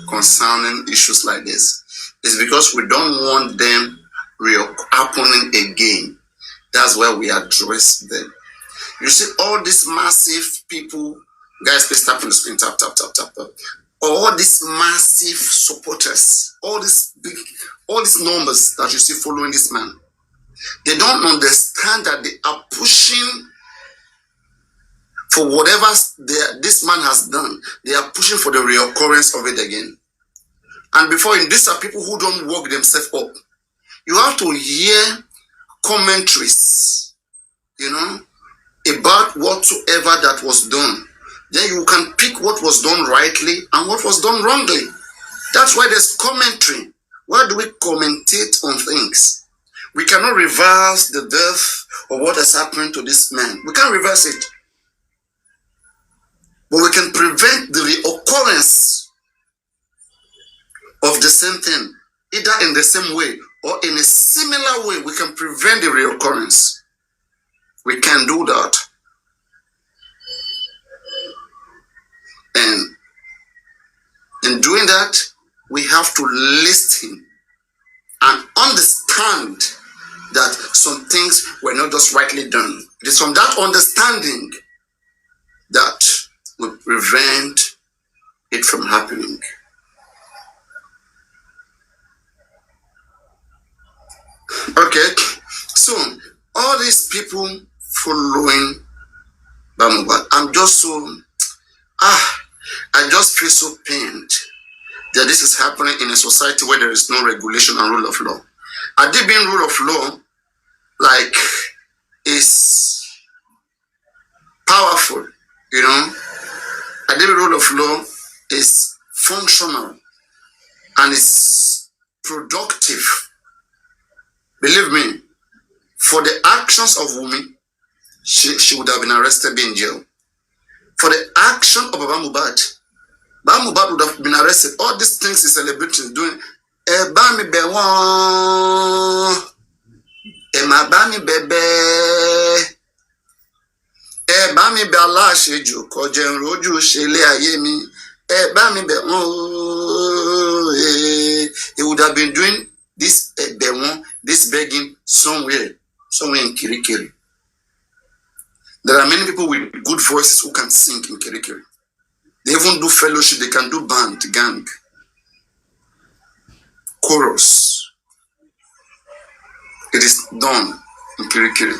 concerning issues like this. It's because we don't want them happening again. That's why we address them. You see, all these massive people, guys, please tap on the screen, tap, tap, tap, tap, tap. All these massive supporters, all these numbers that you see following this man, they don't understand that they are pushing for whatever this man has done. They are pushing for the reoccurrence of it again. And before him, these are people who don't work themselves up. You have to hear commentaries, about whatsoever that was done. Then you can pick what was done rightly and what was done wrongly. That's why there's commentary. Why do we commentate on things? We cannot reverse the death or what has happened to this man. We can't reverse it. But we can prevent the reoccurrence of the same thing, either in the same way or in a similar way. We can prevent the reoccurrence. We can do that. And in doing that, we have to listen and understand that some things were not just rightly done. It is from that understanding that we prevent it from happening. Okay, so all these people following Mohbad, I'm just so, I just feel so pained that this is happening in a society where there is no regulation and rule of law. Had there been rule of law, like, is powerful, had there been rule of law is functional and is productive, believe me, for the actions of Wunmi, she would have been arrested, be in jail. For the action of Mohbad would have been arrested. All these things is celebrating doing. Ebami bewa, emabami bebe, ebami be Allah sheju, kojen roju shele ayemi, ebami bewa. He would have been doing this this begging somewhere in Kirikiri. There are many people with good voices who can sing in Kirikiri. They even do fellowship, they can do band, gang, chorus. It is done in Kirikiri.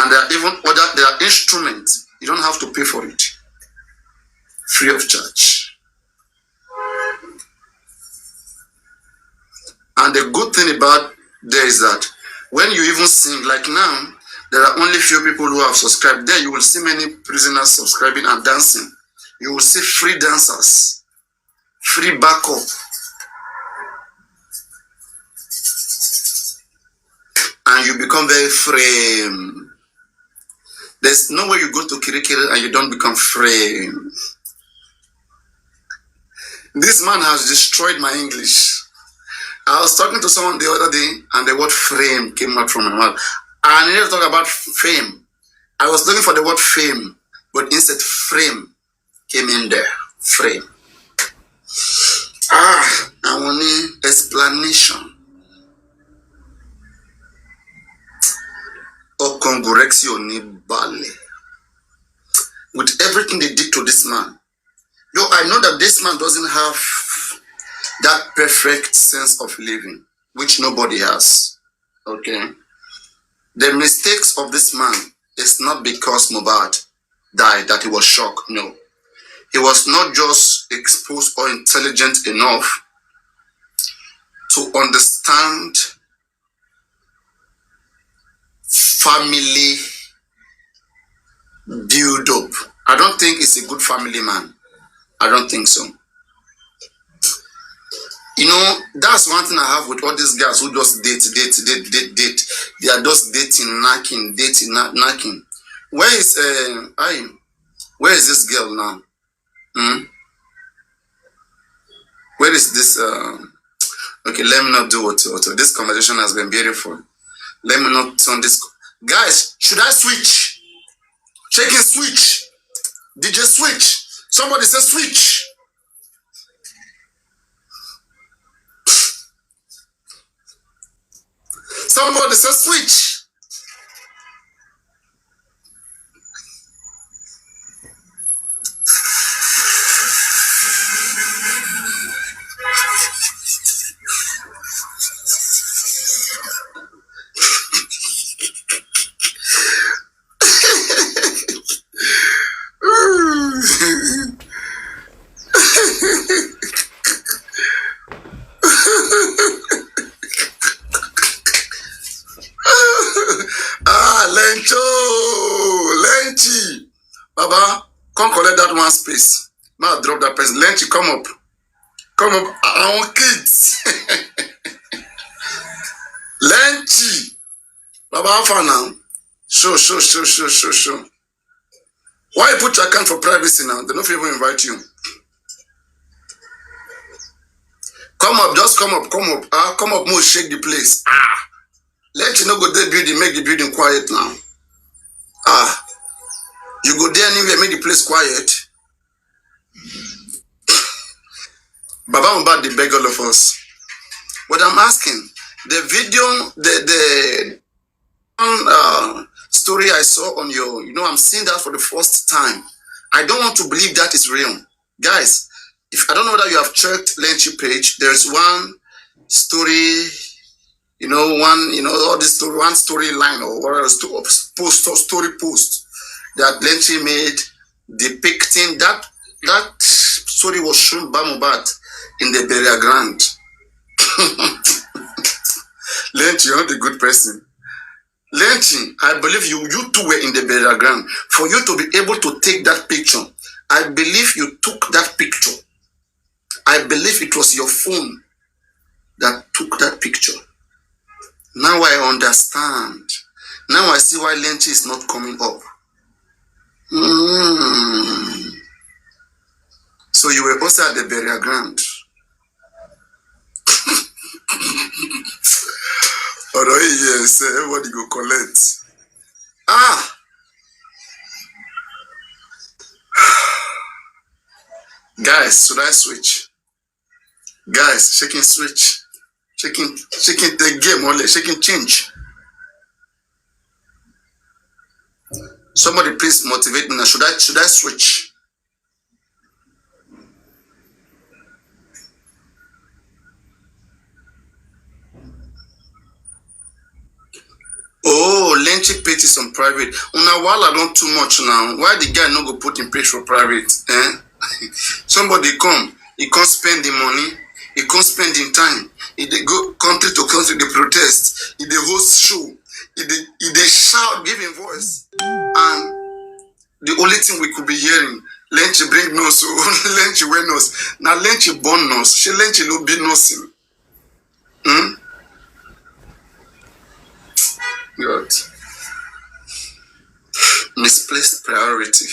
And there are even there are instruments. You don't have to pay for it. Free of charge. And the good thing about there is that when you even sing, like now, there are only few people who have subscribed. There you will see many prisoners subscribing and dancing. You will see free dancers, free backup. And you become very free. There's no way you go to Kirikiri and you don't become free. This man has destroyed my English. I was talking to someone the other day and the word frame came out from my mouth. I needed to talk about fame. I was looking for the word fame, but instead frame came in there. Frame. I want explanation. Or congregation Bali. With everything they did to this man. Though I know that this man doesn't have that perfect sense of living, which nobody has. Okay? The mistakes of this man is not because Mohbad died that he was shocked. No. He was not just exposed or intelligent enough to understand family build up. I don't think he's a good family man. I don't think so. That's one thing I have with all these guys who just date. They are just dating, knocking. Where is this girl now? Where is this? Okay, let me not do what. This conversation has been beautiful. Let me not turn this. Guys, should I switch? Checking switch. DJ switch. Somebody say switch. Somebody say switch. Lenchy. Baba, come collect that one space. Now drop that person. Lenchy, come up. Come up. I want kids. Lenchy. Baba, how far now? Show. Why you put your account for privacy now? They don't even invite you. Come up, just come up. Come up, more shake the place. Lenchy no go there building, make the building quiet now. You go there anywhere, make the place quiet. Baba Mohbad, they beg all of us. But I'm asking, the video, the story I saw on your, I'm seeing that for the first time. I don't want to believe that is real. Guys, if I don't know whether you have checked Lenchy page, there's one story, all this story, one storyline or whatever, story post that Lenchy made depicting that story was shown by Mohbad in the burial ground. Lenchy, you're not a good person. Lenchy, I believe you two were in the burial ground. For you to be able to take that picture, I believe you took that picture. I believe it was your phone that took that picture. Now I understand. Now I see why Lenchy is not coming up. So you were also at the burial ground. Alright, yes, everybody go collect. Guys, should I switch? Guys, shaking switch. Shaking the game, only shaking change. Somebody please motivate me now. Should I switch? Oh, Lenchy page is on private. Now while I don't too much now, why the guy not go put in page for private? Somebody come, he can't spend the money, he can't spend in time. He they go country to country, they protest, he they host show, he they shout, give him voice. And the only thing we could be hearing, Lenchy bring nose, Lenchy wear nose. Now Lenchy born nose, she Lenchy no be nosing. God. Misplaced priority.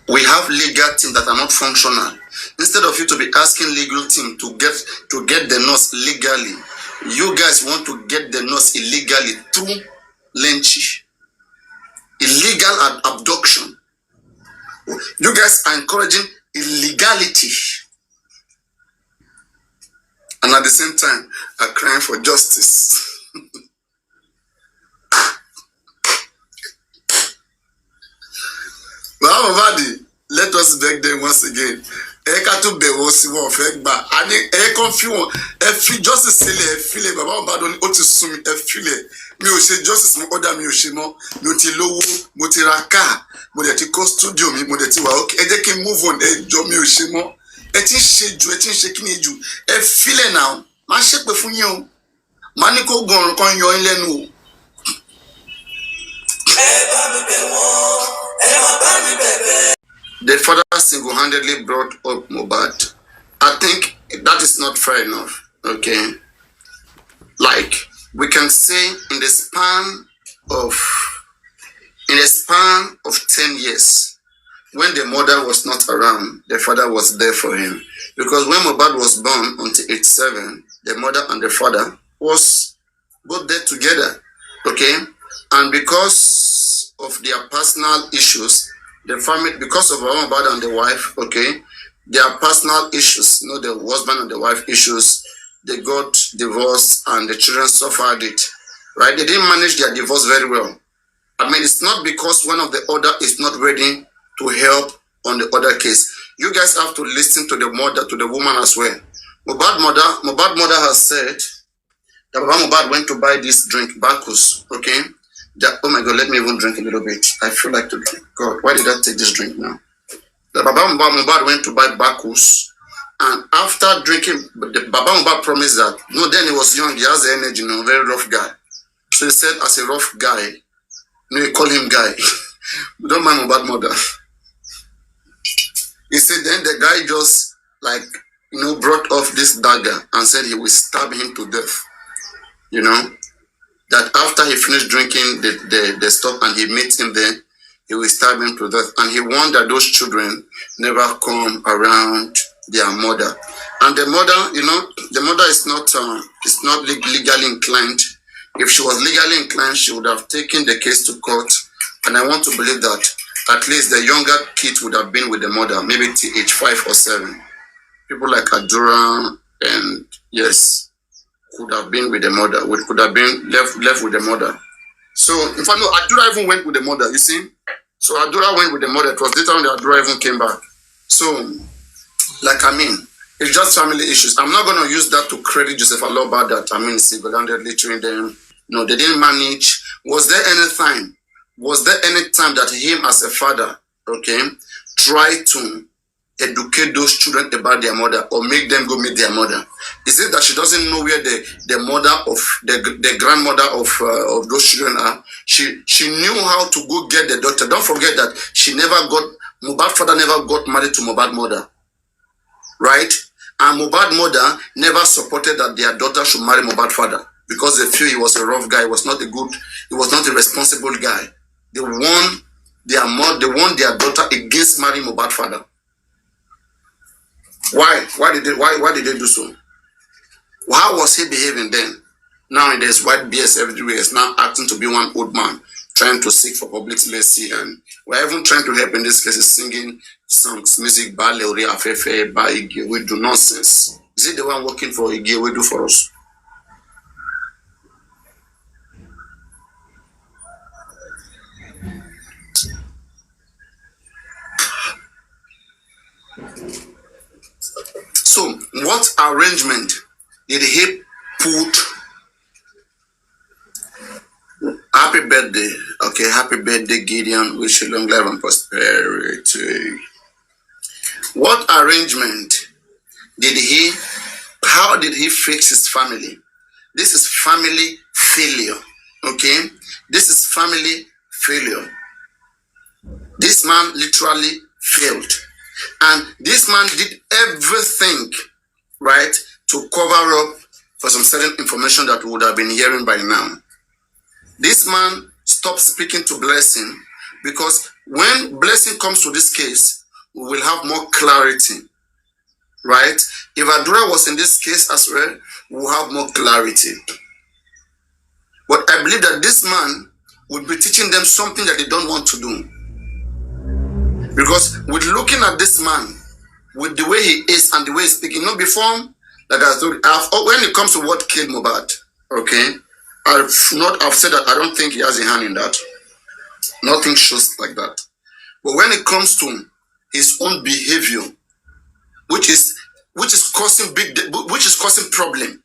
We have legal teams that are not functional. Instead of you to be asking legal team to get the nurse legally, you guys want to get the nurse illegally through Lenchy. Illegal abduction. You guys are encouraging illegality. And at the same time, are crying for justice. But let us beg them once again. Eka to be wasi wa fek ba. Ani e confuse e fi justice sele e file baba Mohbad oni o ti sun mi e file. Mi ò ṣe justice mo order mi ò ṣe mo. Mi ò ti lówó, mo ti ra car, mo de ti ko studio mi, mo de ti wa okay. Ẹ jẹ́ kí n move on e jọ mi ò ṣe mo. Ẹ ti ṣe ju, ẹ ti ṣe kíni ju. E file now. Ma ṣe pé fún yín o. Ma ní kó gan kan yọ yín lẹ́nu o. The father single-handedly brought up Mohbad. I think that is not fair enough. Okay, like we can say in the span of 10 years, when the mother was not around, the father was there for him. Because when Mohbad was born until 87, the mother and the father was both there together. Okay, and because of their personal issues, the family, because of Mohbad and the wife, okay, their personal issues, the husband and the wife issues, they got divorced and the children suffered it, right? They didn't manage their divorce very well. I mean, it's not because one of the other is not ready to help on the other case. You guys have to listen to the mother, to the woman as well. Mohbad mother has said that Baba Mohbad went to buy this drink, Bacchus, okay? That, oh my God, let me even drink a little bit. I feel like to drink. God, why did I take this drink now? That Baba Mohbad went to buy Bacchus, and after drinking, the Baba Mohbad promised that, no, then he was young, he has the energy, you know, very rough guy. So he said, as a rough guy, you know, you call him guy. Don't mind Mohbad mother. He said, then the guy just, like, you know, brought off this dagger and said he will stab him to death. You know, that after he finished drinking the stuff and he meets him there, he will stab him to death. And he warned that those children never come around their mother. And the mother, you know, the mother is not legally inclined. If she was legally inclined, she would have taken the case to court. And I want to believe that at least the younger kid would have been with the mother, maybe till age 5 or 7. People like Adura and yes, could have been with the mother, could have been left with the mother. So, in fact, no, Adura even went with the mother, you see? So Adura went with the mother. It was later on that Adura even came back. So, like, I mean, it's just family issues. I'm not going to use that to credit Joseph Aloba that, I mean, single-handedly trained them. No, they didn't manage. Was there any time that him as a father, okay, tried to educate those children about their mother or make them go meet their mother? Is it that she doesn't know where the mother of the grandmother of those children are? She knew how to go get the daughter. Don't forget that Mohbad father never got married to Mohbad mother, right? And Mohbad mother never supported that their daughter should marry Mohbad father because they feel he was a rough guy. He was not a responsible guy. They won their daughter against marrying Mohbad father. Why did they do so? How was he behaving then? Now there's white BS everywhere. He's now acting to be one old man, trying to seek for public mercy, and we're even trying to help in this case, is singing songs, music, ballet, afefe, ba ige, we do nonsense. Is it the one working for Ige we do for us? So, what arrangement did he put? Happy birthday. Okay, happy birthday, Gideon. Wish you long life and prosperity. What arrangement how did he fix his family? This is family failure. Okay? This is family failure. This man literally failed. And this man did everything, right, to cover up for some certain information that we would have been hearing by now. This man stopped speaking to Blessing because when Blessing comes to this case, we will have more clarity, right? If Adura was in this case as well, we will have more clarity. But I believe that this man would be teaching them something that they don't want to do. Because with looking at this man, with the way he is and the way he's speaking, not before, like I told you, when it comes to what killed Mohbad, okay, I've said that I don't think he has a hand in that. Nothing shows like that. But when it comes to his own behavior, which is causing problem.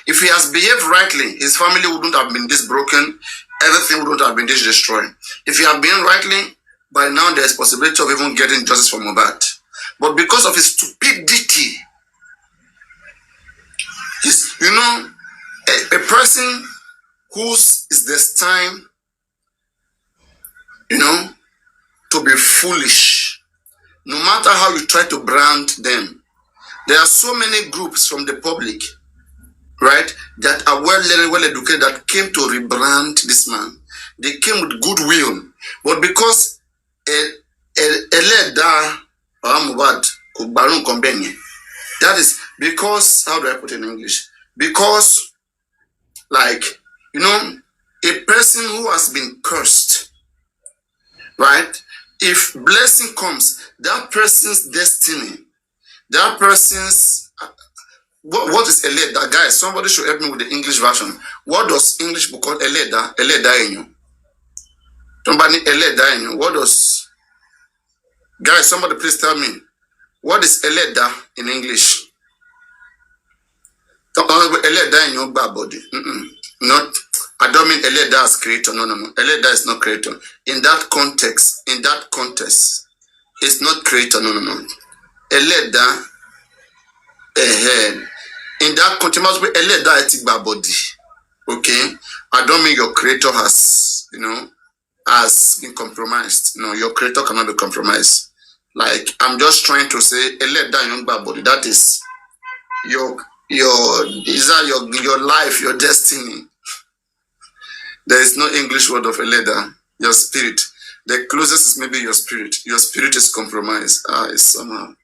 If he has behaved rightly, his family wouldn't have been this broken, everything wouldn't have been this destroyed. If he had been rightly, by now there's possibility of even getting justice from Mohbad. But because of his stupidity, a person whose is destined, to be foolish, no matter how you try to brand them. There are so many groups from the public, right, that are well educated that came to rebrand this man. They came with goodwill. But because that is because, how do I put it in English? Because, like, a person who has been cursed, right? If blessing comes, that person's destiny, that person's What is Eleda? Guys, somebody should help me with the English version. What does English book called Eleda? Eleda enyo. Somebody Eleda enyo. What does, guys, somebody please tell me. What is Eleda in English? Eleda enyo body. Not, I don't mean Eleda as creator. No. Eleda is not creator. In that context, it's not creator. No. Eleda, in that context, must be Eleda etigba body. Okay, I don't mean your creator has, has been compromised. No, your creator cannot be compromised. Like, I'm just trying to say, Eleda young body. That is your life, your destiny. There is no English word of Eleda. Your spirit. The closest is maybe your spirit. Your spirit is compromised. It's somehow.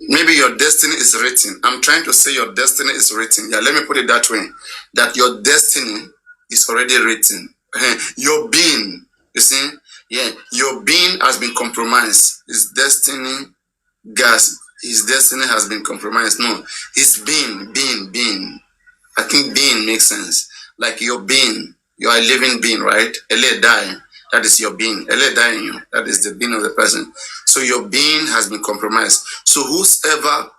Maybe your destiny is written. I'm trying to say your destiny is written. Yeah, let me put it that way. That your destiny is already written. Your being, you see? Yeah, your being has been compromised. His destiny, his destiny has been compromised. No, his being. I think being makes sense. Like your being, you are a living being, right? Ele die. That is your being. Ele die in you. That is the being of the person. So your being has been compromised. So whosoever's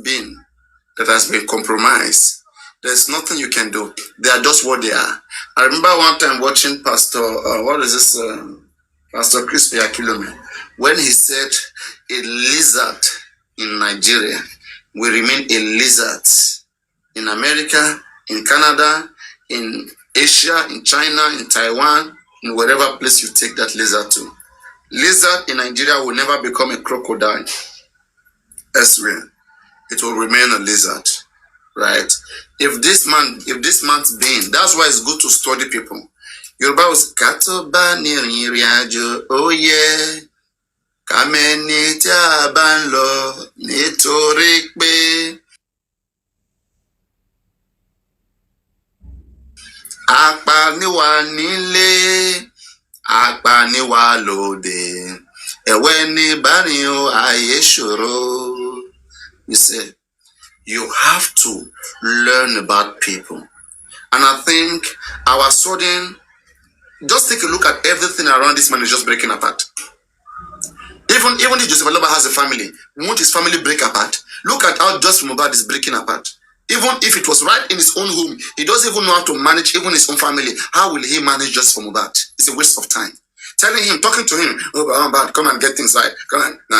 being that has been compromised, there's nothing you can do. They are just what they are. I remember one time watching Pastor, Pastor Chris Yakilome, when he said a lizard in Nigeria will remain a lizard in America, in Canada, in Asia, in China, in Taiwan, in wherever place you take that lizard to. Lizard in Nigeria will never become a crocodile elsewhere. It will remain a lizard, right? If this man's being, that's why it's good to study people. Yoruba was katoba niriajo, oh yeah. Kameni tabanlo nítorí pé apaniwa nílé apaniwa lóde ẹ̀wẹ̀ ní bárin o ayé ṣòro. You say you have to learn about people, and I think our sudden, just take a look at everything around this man is just breaking apart. Even if Joseph Aloba has a family, won't his family break apart? Look at how just Mohbad is breaking apart. Even if it was right in his own home, he doesn't even know how to manage even his own family. How will he manage just for Mohbad? It's a waste of time. Telling him, talking to him, oh, Mohbad, come and get things right. Come on. No.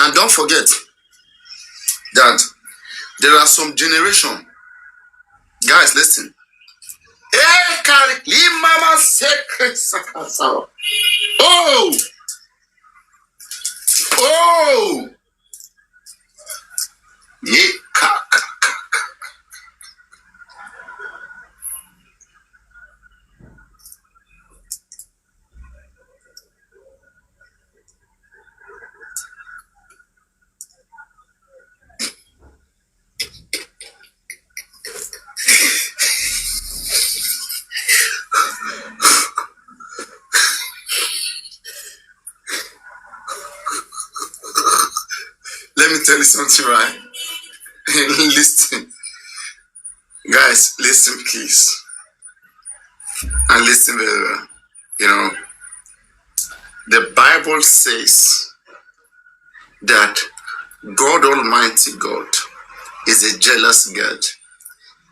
And don't forget that there are some generation. Guys, listen. Oh! Let me tell you something, right? Listen. Guys, listen, please. And listen very well. The Bible says that God Almighty God is a jealous God,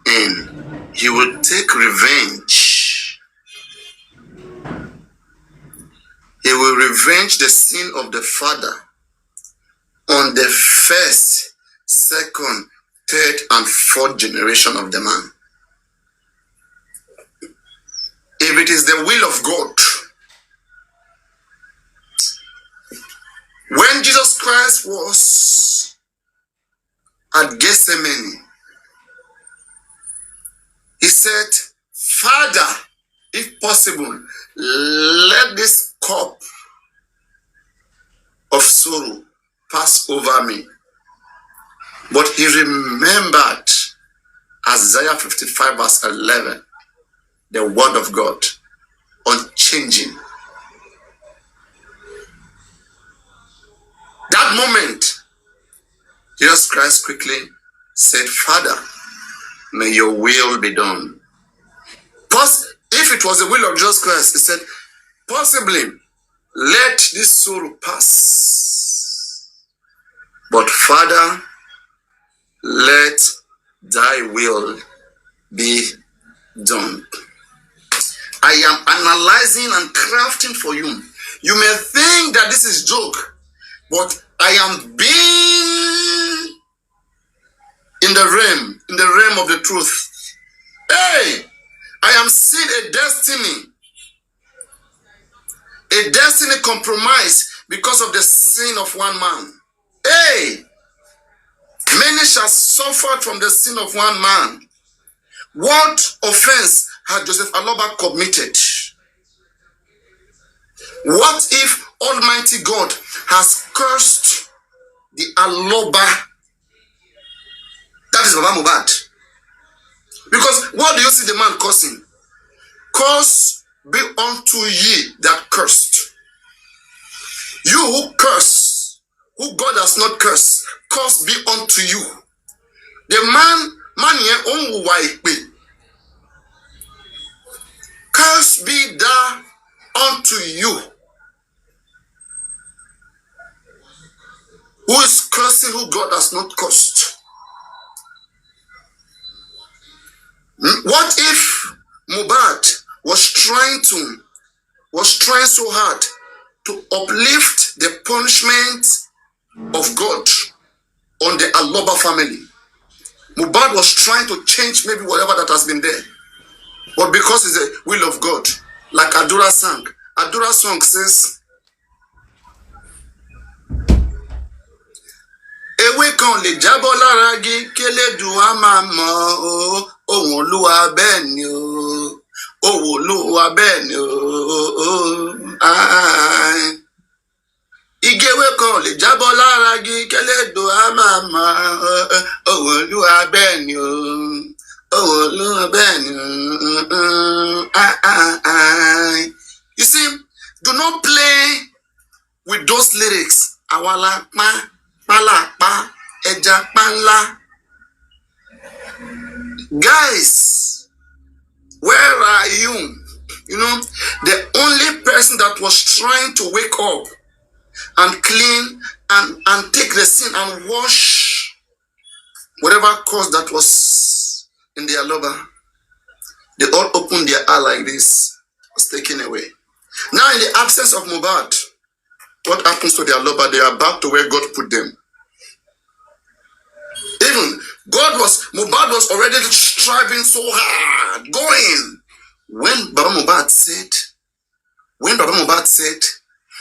and he will take revenge. He will revenge the sin of the father on the first, second, third, and fourth generation of the man. If it is the will of God, when Jesus Christ was at Gethsemane, he said, Father, if possible, let this cup sorrow pass over me. But he remembered Isaiah 55 verse 11, the word of God, unchanging. That moment, Jesus Christ quickly said, Father, may your will be done. If it was the will of Jesus Christ, he said, possibly, let this sorrow pass. But Father, let thy will be done. I am analyzing and crafting for you. You may think that this is joke, but I am being in the realm of the truth. Hey, I am seeing a destiny compromised because of the sin of one man. Hey, many shall suffer from the sin of one man. What offense had Joseph Aloba committed? What if Almighty God has cursed the Aloba? That is Baba Mohbad. Because what do you see the man cursing? Curse be unto ye that cursed. You who curse, who God has not cursed, curse be unto you. The man here on wipe. Curse be thou unto you. Who is cursing who God has not cursed? What if Mohbad was trying so hard to uplift the punishment of God on the Aloba family? Mohbad was trying to change maybe whatever that has been there. But because it's the will of God, like Adura sang. Adura song says, Ewe kan le jabo lara gi kele duwa mama o Olúwa bẹ́ẹ̀ ni o Olúwa bẹ́ẹ̀ ni o Igewe kan le jabo lara gi kele duwa mama o Olúwa bẹ́ẹ̀ ni o Olúwa bẹ́ẹ̀ ni You see, do not play with those lyrics. Awala pa pala pa eja panla. Guys, where are you? You know, the only person that was trying to wake up and clean and take the sin and wash whatever cause that was in their lover, they all opened their eye like this, was taken away. Now in the absence of Mohbad, what happens to their lover? They are back to where God put them. Even Mohbad was already striving so hard, going. When Baba Mohbad said,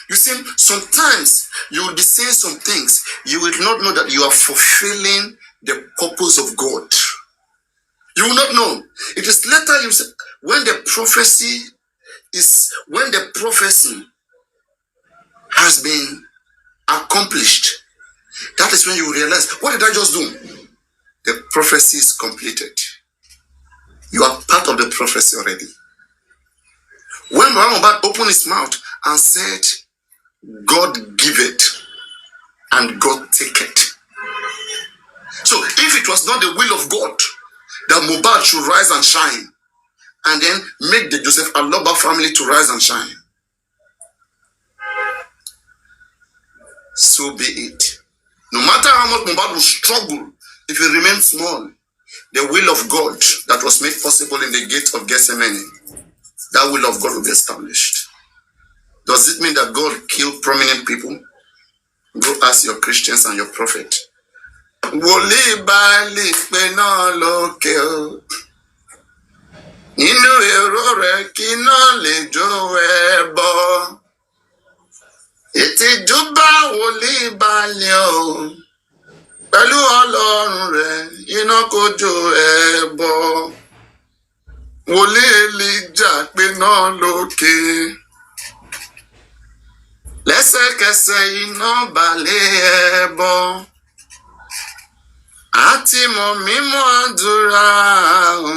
you see, sometimes you will be saying some things, you will not know that you are fulfilling the purpose of God. You will not know. It is later you say, when the prophecy has been accomplished, that is when you realize, what did I just do? The prophecy is completed. You are part of the prophecy already. When Mohbad opened his mouth and said, God give it and God take it. So if it was not the will of God that Mohbad should rise and shine, and then make the Joseph Aloba family to rise and shine, so be it. No matter how much Mohbad will struggle, if he remains small, the will of God that was made possible in the gate of Gethsemane, that will of God will be established. Does it mean that God killed prominent people? Go ask your Christians and your prophet. Pẹ̀lú Ọlọ́run rẹ̀ iná kojú ẹbọ. Wòlíì Èlíjà pé náà lókè. Let's Lẹ́sẹ̀kẹsẹ̀ iná balẹ̀ ẹbọ. Àti mọ̀ mímọ́ àdúrà o.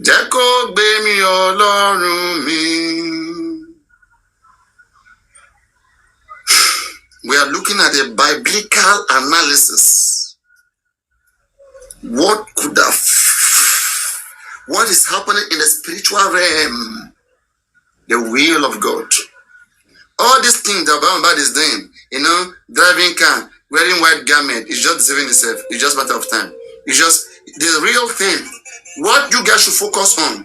Jẹ́ kó gbé mi Ọlọ́run mi. We are looking at a biblical analysis. What is happening in the spiritual realm? The will of God. All these things that Mohbad is doing, driving car, wearing white garment, is just deceiving himself. It's just a matter of time. It's just the real thing. What you guys should focus on.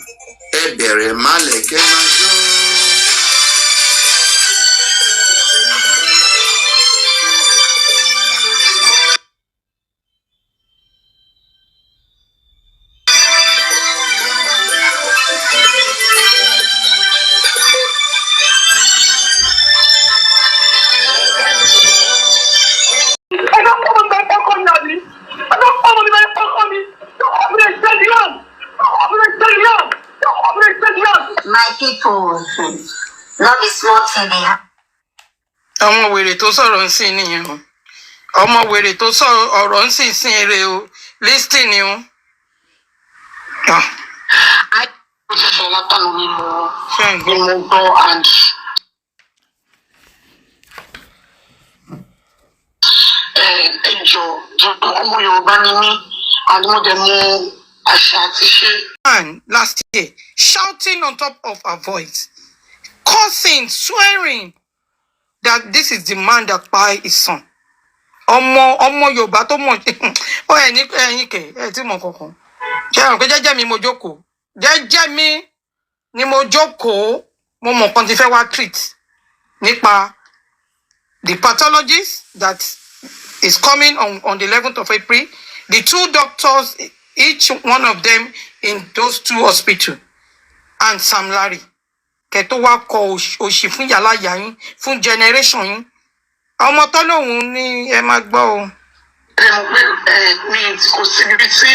My people, love is small TV. Ọmọ wèrè tó sọ̀rọ̀ ń sìn nìyẹn o. Ọmọ wèrè tó sọ̀rọ̀ ọ̀rọ̀ ń sìn eré o. Listen ni o. I just and ọmọ Yorùbá ni mí and mo dẹ̀ mọ àṣà àti ṣe. Man, last year, shouting on top of her voice, cursing, swearing that this is the man that by his son. Ọmọ Yorùbá tó mọ̀ ó ẹ̀yin kẹ̀ ẹ̀ tí mọ̀ kankan. Jẹ́rìí mi mo jókòó. Jẹ́jẹ́ mi ni mo jókòó. Mo mọ̀ kan ti fẹ́ wá treat nípa the pathologist that is coming on the 11th of April. The two doctors, each one of them in those two hospitals, and Sam Larry. Kẹ̀tọ́ wá kọ òṣì fún yàrá yàyín fún generation yín. Ọmọ tó lóhùn ni ẹ máa gbọ́ o. Mi kò síbi tí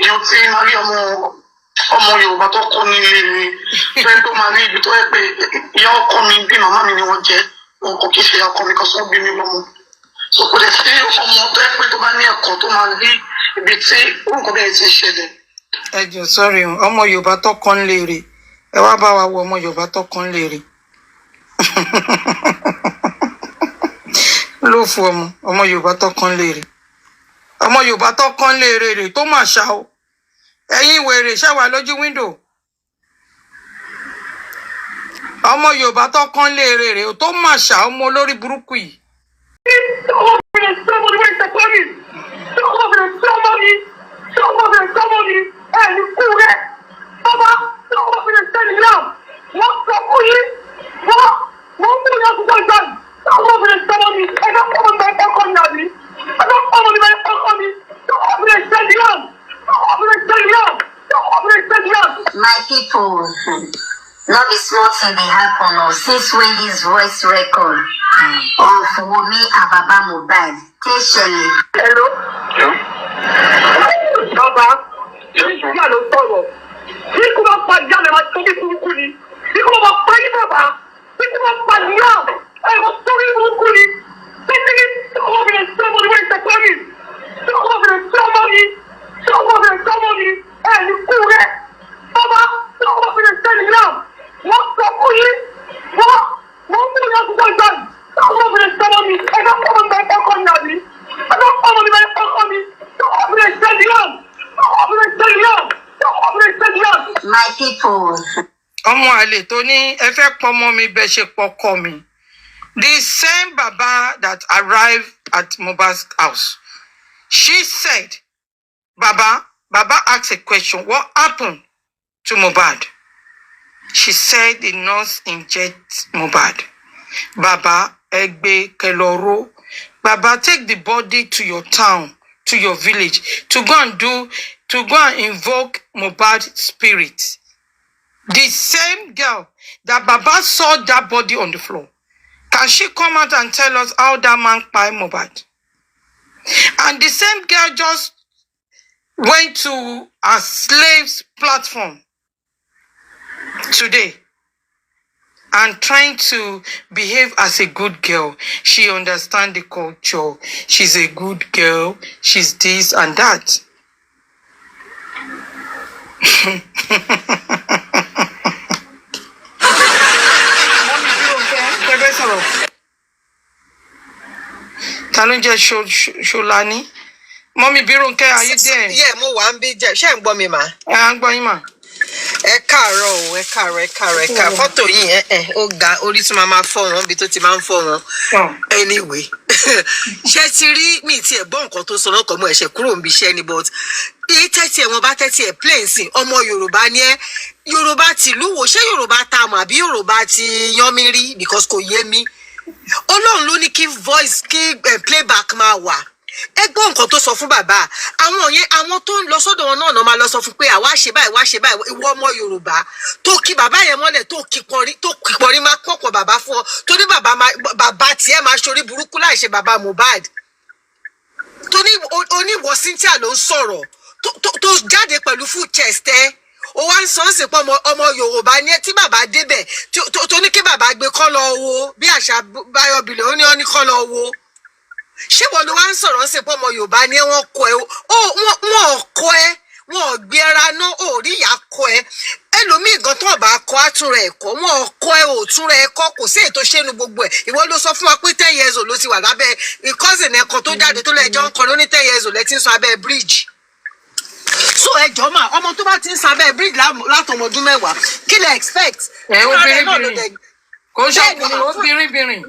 èèyàn ti máa rí ọmọ Yorùbá tó kọ́ nílé mi fẹ́ tó máa rí ibi tó yẹ pé ìyá ọkọ mi bí màmá mi ni wọ́n jẹ́ wọn kò kí ṣe ọkọ mi kan sọ bí mi lọ́mọ. So kò dẹ̀ sí ọmọ tó yẹ pé tó bá ní ẹ̀kọ́ tó máa rí ibi tí orúkọ bẹ́ẹ̀ ti ṣẹlẹ̀. Ẹ jọ̀ọ́ sorry o, ọmọ Yorùbá tó kọ́ ń léèrè. Ẹ wá bá wa wo ọmọ Yorùbá tó kọ́ ń léèrè. Ló fún ọmọ Yorùbá tó kọ́ ń léèrè. Ọmọ Yorùbá tó kọ́ ń léèrè tó máa ṣá o. Ẹ̀yin wèrè ṣẹ́ wà lójú window. Ọmọ Yorùbá tó kọ́ ń léèrè tó máa ṣá ọmọ olórí burúkú yìí. My people, not be small thing they happen since when this voice record of Wunmi and Baba Mohbad. Hello? Baba, ìyá ló sọ̀rọ̀. Bí kò bá pa ìyá rẹ̀ máa tóbi burúkú ni. Bí kò bá pa yín bàbá. Bí kò bá pa ìyá ẹ̀ máa tóbi burúkú ni. Títí ọmọbìnrin tí ọmọ ìwé ìtẹ̀kọ́ mi. Tí ọmọbìnrin tí ọmọ mi. Tí ọmọbìnrin tí ọmọ mi. Ẹ̀ ní kú rẹ̀. Bàbá tí ọmọbìnrin tẹ̀lé náà. Wọ́n sọ fún yín. Wọ́n mú ìyá àkùkọ ìgbà. Tí ọmọbìnrin tí ọmọ mi. Ẹ̀dá ọmọ mi bẹ́ẹ̀ kọ́kọ́ ní àbí. Ẹ̀dá ọmọ mi bẹ́ẹ̀ kọ́kọ́ ní. Tí ọmọbìnrin tẹ̀lé náà. My people. Ọmọ àlè tó ní ẹ fẹ́ pọmọ mi bẹ́ẹ̀ ṣe pọkọ mi. The same Baba that arrived at Mohbad's house. She said, Baba asked a question. What happened to Mohbad? She said the nurse inject Mohbad. Baba, egbe keloro. Baba, take the body to your town, to your village, to go and invoke Mohbad's spirit. The same girl that Baba saw that body on the floor. Can she come out and tell us how that man kpai Mohbad? And the same girl just went to a slave's platform today and trying to behave as a good girl. She understands the culture. She's a good girl. She's this and that. Sholani. Mommy Birunke, are you there? Yeah, mo wa nbi je. Ṣé ń gbọ́ mi ma? À ń gbọ́ yín mà. Ẹ káàárọ̀ o, ẹ káàárọ̀. Photo yín ó ga orí tí máa fọ́ wọn bí tó ti máa ń fọ́ wọn. Anyway. Ṣé ti rí mi ti ẹ̀ gbọ́ nǹkan tó sọ lọ́kàn mo ẹ̀ṣẹ̀ kúrò níbi iṣẹ́ ni but bí tẹ́tí ẹ̀ wọ́n bá tẹ́tí ẹ̀ plain sí ọmọ Yorùbá ni ẹ́ Yorùbá ti lúwo ṣé Yorùbá ta mọ̀ àbí Yorùbá ti yan mi rí because kò yé mi. Ọlọ́run ló ní kí voice kí playback máa wà. Ẹ gbọ́ nǹkan tó sọ fún bàbá àwọn tó ń lọ sọ́dọ̀ wọn náà máa lọ sọ fún pé àwa ṣe báyìí ìwọ ọmọ Yorùbá tó kí bàbá yẹn mọ́lẹ̀ tó kí pọ̀rí máa pọ̀pọ̀ bàbá fún ọ torí bàbá tiẹ̀ máa ṣorí burúkú láì ṣe bàbá Mohbad tó ní oníwọ̀ Cynthia ló ń sọ̀rọ̀ tó jáde pẹ̀lú full chest ó wá ń sọ ń sèpọ̀ ọmọ Yorùbá ní tí bàbá débẹ̀ tó ní kí bàbá gbé kọ́ lọ wo bí àṣà báyọ̀bìlẹ̀ ó ní kọ́ lọ wo ṣé wọn ló wá ń sọ̀rọ̀ ń sèpọ̀ ọmọ Yorùbá ní wọ́n kọ́ ẹ wọ́n kọ́ ẹ wọ́n gbé ara náà ò rí ìyá kọ́ ẹ ẹlòmíì gan tó bá kọ́ àtúnrẹ̀ ẹ̀kọ́ wọ́n kọ́ ẹ òtúnrẹ̀ ẹ̀kọ́ kò sí ètò ṣẹ́nu gbogbo ẹ̀ ìwọ ló sọ fún wa pé 10 years old ló ti wà lábẹ́ cousin ẹ̀kan tó jáde tó lẹ́jọ́ ń kọ́ ló ní 10 years old lẹ́tí ń sọ abẹ́ bridge so ẹjọ́ mà ọmọ tó bá ti ń sọ abẹ́ bridge látọmọ ọdún mẹ́wàá kí lẹ expect kò ṣọkùnrin obìnrin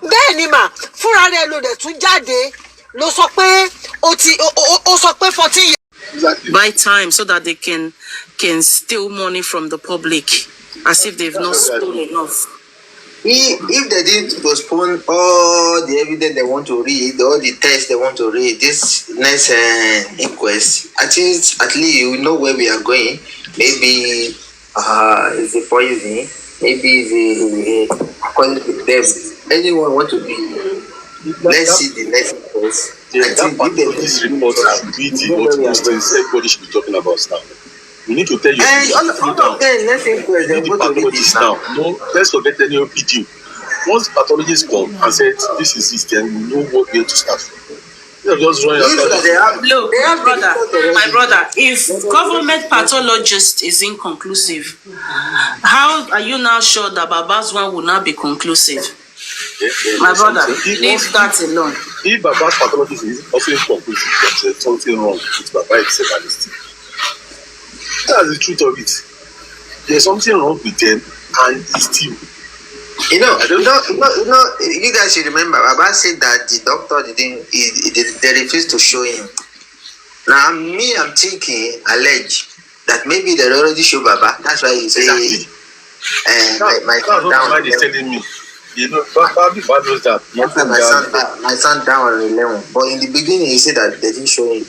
bẹ́ẹ̀ ni mà fúnra rẹ̀ ló dẹ̀ tún jáde ló sọ pé ó sọ pé 14 years. Buy time so that they can steal money from the public as if they've not stolen enough. If they didn't postpone all the evidence they want to read, all the tests they want to read, this next inquest, I think at least you know where we are going. Maybe it's a poison, maybe it's according to them. Anyone want to be? Let's see the next inquest. Yeah, that part of this report should be the utmost things everybody should be talking about now. We need to tell you. No, let's forget any video. Once pathologists come and said this is system, we know what we have to start from. Just running Look, my brother, if government pathologist is inconclusive, how are you now sure that Baba's one will not be conclusive? My brother, leave that alone. If Baba's pathologist is also inconclusive, there's something wrong with Baba fatalistic. That's the truth of it. There's something wrong with them, and it's still. You guys should remember, Baba said that the doctor they refused to show him. Now, I'm thinking, allege, that maybe they already show Baba. That's why he said, my son down. That's what telling me. You know, Baba knows that. My son down on 11. But in the beginning, he said that they didn't show him.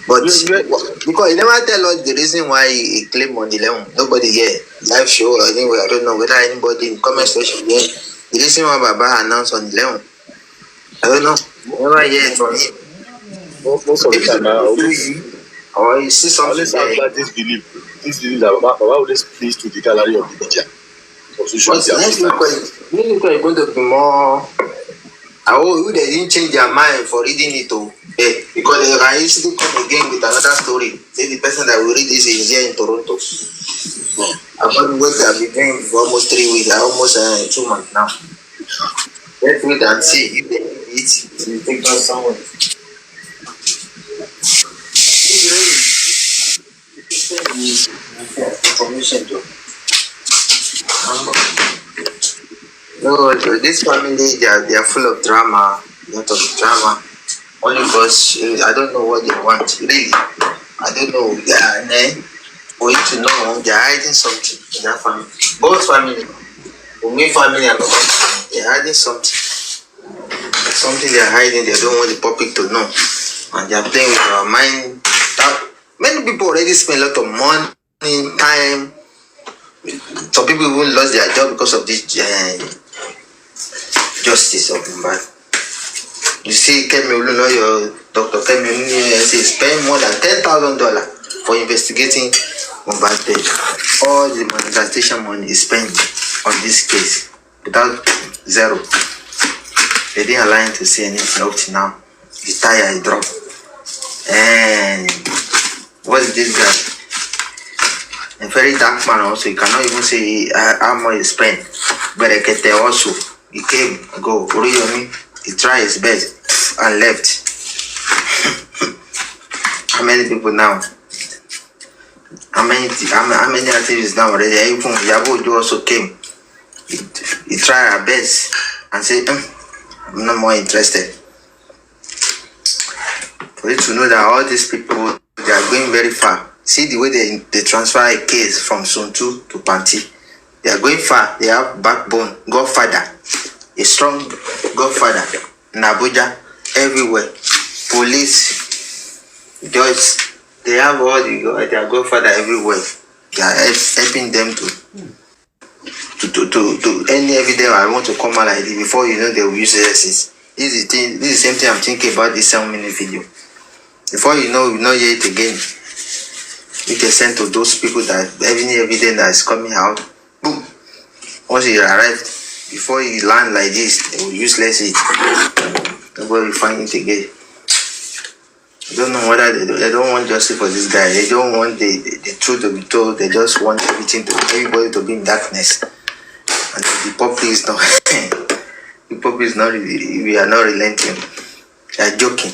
But because he never tell us the reason why he claimed on 11. Nobody here. Live show, anyway, I don't know whether anybody in comment section here. The reason why Baba announced on 11. I don't know. Never hear it from him. Most of the time, or you see something. Always have that this belief that Baba always plays to the gallery of the media. Next week is going to be more. They didn't change their mind for reading it, because they can easily come again with another story. Say the person that will read this is here in Toronto. I've been waiting. I've been doing for almost 3 weeks, almost 2 months now. Let's wait and see if they read it. Will take us somewhere. Information to. No, this family they are full of drama, a lot of drama. Only because I don't know what they want. Really, I don't know. For you to know, they are hiding something in that family. Both family, Wunmi family and Mohbad family, they are hiding something. Something they are hiding. They don't want the public to know, and they are playing with our mind. Many people already spend a lot of money, time. Some people even lost their job because of this justice of Mohbad. You see, Kemi Olunoyo, Dr. Kemi Olunoyo spent more than $10,000 for investigating Mohbad death. All the manifestation money is spent. on this case without zero. They didn't allow him to say anything up to now. His tire dropped. And what is this guy? A very dark man also. You cannot even say how much he spent. But also, he came, go, Oriyomi, he tried his best and left. How many people now? How many activists now already? Even Yabo also came. He tried her best and said, I'm not more interested. For you to know that all these people, they are going very far. See the way they transfer a case from Zone 2 to Panti. They are going far. They have backbone, Godfather, a strong Godfather in Abuja, everywhere. Police, judge, they have all their Godfather everywhere. They are helping them to any evidence I want to come out like this before you know they will use exercises. This is the same thing I'm thinking about this 7-minute video. Before you know, we not hear it again. You can send to those people that any evidence that is coming out, boom. Once you arrive, before you land like this, they will useless it. Nobody will find it again. I don't know whether they don't want justice for this guy. They don't want the truth to be told. They just want everybody to be in darkness. And the public is not. The public is not. We are not relenting. They are joking.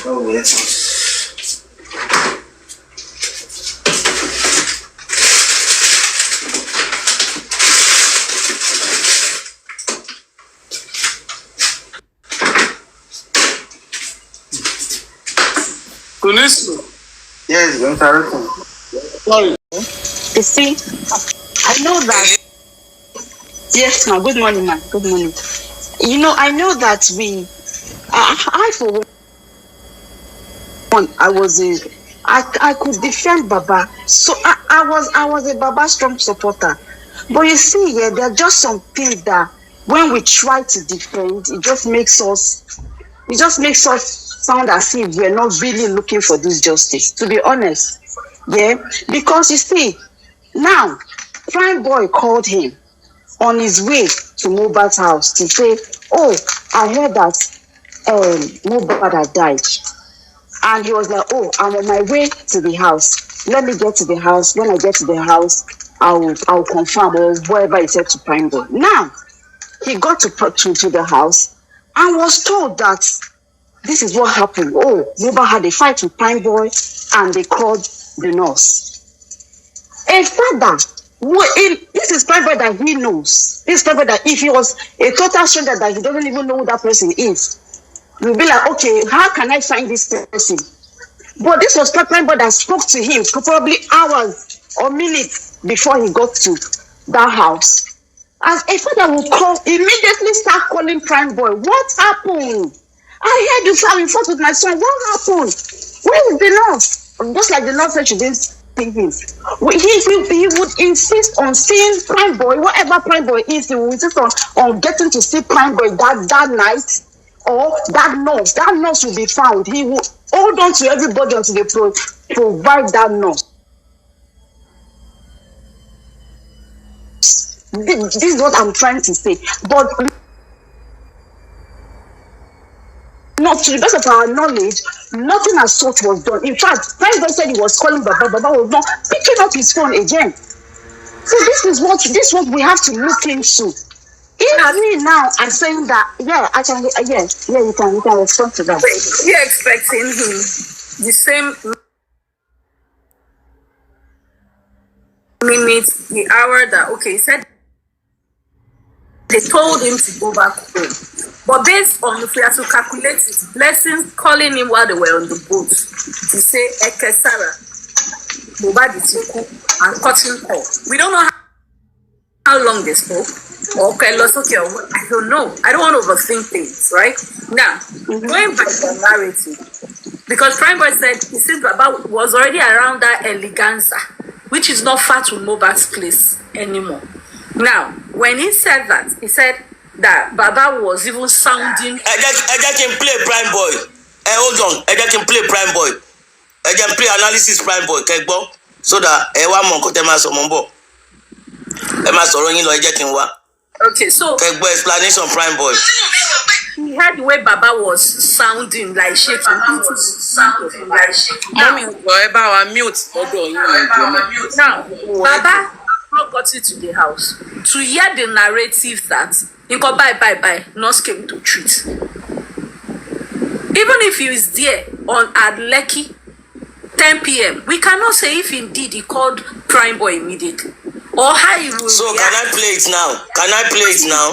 Oh, yes. Yes, Sorry. You see, I know that. Yes, ma'am. Good morning, ma'am. Good morning. You know, I know that I for one, I could defend Baba. So I was a Baba strong supporter. But you see, yeah, there are just some things that when we try to defend, it just makes us sound as if we're not really looking for this justice, to be honest. Yeah, because you see, now, Prime Boy called him on his way to Mohbad's house to say, oh, I heard that Mohbad had died. And he was like, oh, I'm on my way to the house. Let me get to the house. When I get to the house, I'll confirm or whatever he said to Prime Boy. Now, he got to the house and was told that this is what happened. Oh, Mohbad had a fight with Prime Boy and they called the nurse. A father, this is Prime Boy that he knows. This is Prime Boy that if he was a total stranger that he doesn't even know who that person is, you'll be like, okay, how can I find this person? But this was Prime Boy that spoke to him probably hours or minutes before he got to that house. As a father will immediately start calling Prime Boy. What happened? I heard you having fought with my son. What happened? Where is the nurse? Just like the nurse said she didn't see him. He would insist on seeing Prime Boy, whatever Prime Boy is, he would insist on getting to see Prime Boy that night or that nurse. That nurse will be found. He will hold on to everybody until they provide that nurse. This is what I'm trying to say. But not to the best of our knowledge, nothing as such was done. In fact, Prime Boy said he was calling Baba. Baba was not picking up his phone again. So this is what we have to look into. If me now I'm saying that, yeah, I can, you can respond to that. You're expecting him the same minute, the hour that he said they told him to go back home. But based on if we have to calculate his blessings, calling him while they were on the boat to say Ekesara, Mohbad and cutting call. We don't know how long they spoke. I don't know. I don't want to overthink things, right? Now, going back to the narrative, because Prime Boy said he said Baba was already around that Eleganza, which is not far to Mohbad's place anymore. Now, when he said that, he said that Baba was even sounding. I can play Prime Boy. Hold on. I can play Prime Boy. I can play analysis Prime Boy. Kegbo. So that one more kote ma so mombo. E ma sọ̀rọ̀ yín lọ ẹ jẹ́ kí n wá. Okay, so Kegbo explanation Prime Boy. He heard the way Baba was sounding like shaking. Mommy, wherever I mute. Now, Baba got into the house to hear the narrative that Inko bye, nurse came to treat. Even if he is there at Lekki, 10 p.m., we cannot say if indeed he called Prime Boy immediately. Or how he will So react. can I play it now?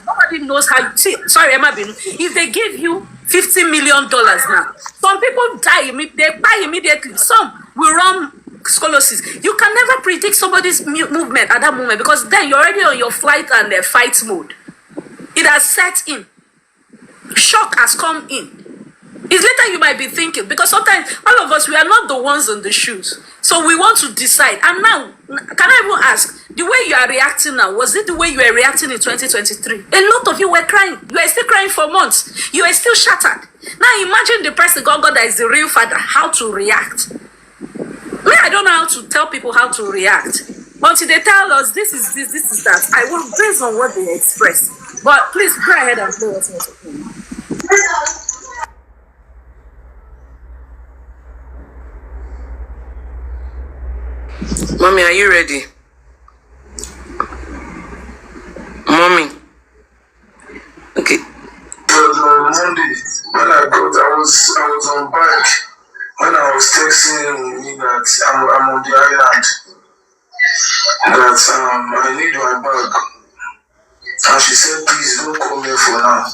Nobody knows how. See, sorry, Emma Binu. If they give you $50 million now, some people die. They buy immediately. Some will run sclerosis. You can never predict somebody's movement at that moment because then you're already on your flight and fight mode. It has set in. Shock has come in. It's later you might be thinking, because sometimes all of us, we are not the ones in the shoes. So we want to decide. And now, can I even ask, the way you are reacting now, was it the way you were reacting in 2023? A lot of you were crying. You are still crying for months. You are still shattered. Now imagine the person, God that is the real father, how to react. I don't know how to tell people how to react. Until they tell us, this is this is that. I will based on what they express. But please go ahead and play what's happening. Mommy, are you ready? Mommy. Okay. Monday, when I was on bike. When I was texting me that I'm on the island, that I need my bag, and she said, please don't come here for now.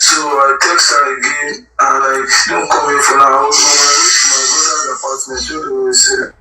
So I text her again, and don't come here for now. I was on my way to my brother's apartment, so they will say.